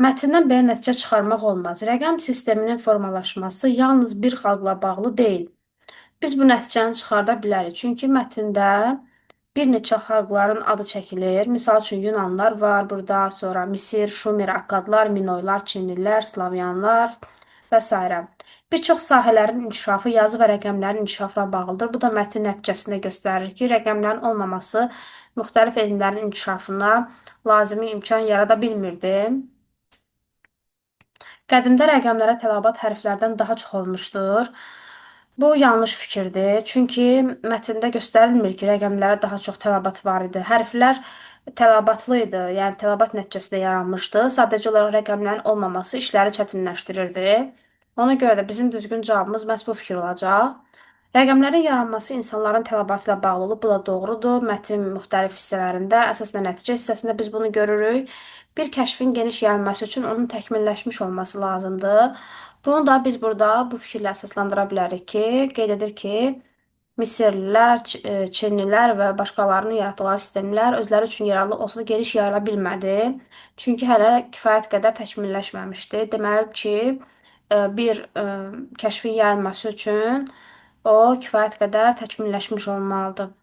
Mətndən belə nəticə çıxarmaq olmaz. Rəqəm sisteminin formalaşması yalnız bir xalqla bağlı deyil. Biz bu nəticəni çıxarda bilərik. Çünki mətndə bir neçə xalqların adı çəkilir. Misal üçün Yunanlar var burada, sonra Misir, Şumer, Akkadlar, Minoylar, Çinlilər, Slavyanlar və s. Bir çox sahələrin inkişafı yazı və rəqəmlərin inkişafına bağlıdır. Bu da mətn nəticəsində göstərir ki, rəqəmlərin olmaması müxtəlif elmlərin inkişafına lazımi imkan yarada bilmirdi. Qədimdə rəqəmlərə tələbat hərflərdən daha çox olmuşdur. Bu yanlış fikirdir. Çünki mətndə göstərilmir ki, rəqəmlərə daha çox tələbat var idi. Hərflər tələbatlı idi, yəni tələbat nəticəsində yaranmışdı. Sadəcə olaraq rəqəmlərin olmaması işləri çətinləşdirirdi. Ona görə də bizim düzgün cavabımız məhz bu fikir olacaq. Rəqəmlərin yaranması insanların tələbatı ilə bağlı olub. Bu da doğrudur. Mətnin müxtəlif hissələrində, əsasən nəticə hissəsində biz bunu görürük. Bir kəşfin geniş yayılması üçün onun təkmilləşmiş olması lazımdır. Bunu da biz burada bu fikirlə əsaslandıra bilərik ki, qeyd edir ki, Misirlilər, Çinlilər və başqalarının yaratdıqları sistemlər özləri üçün yararlı olsa da geniş yayıla bilmədi. Çünki hələ kifayət qədər təkmilləşməmişdi. Deməli ki, bir kəşfin yayılması üçün o kifayət qədər təkmilləşmiş olmalıdır.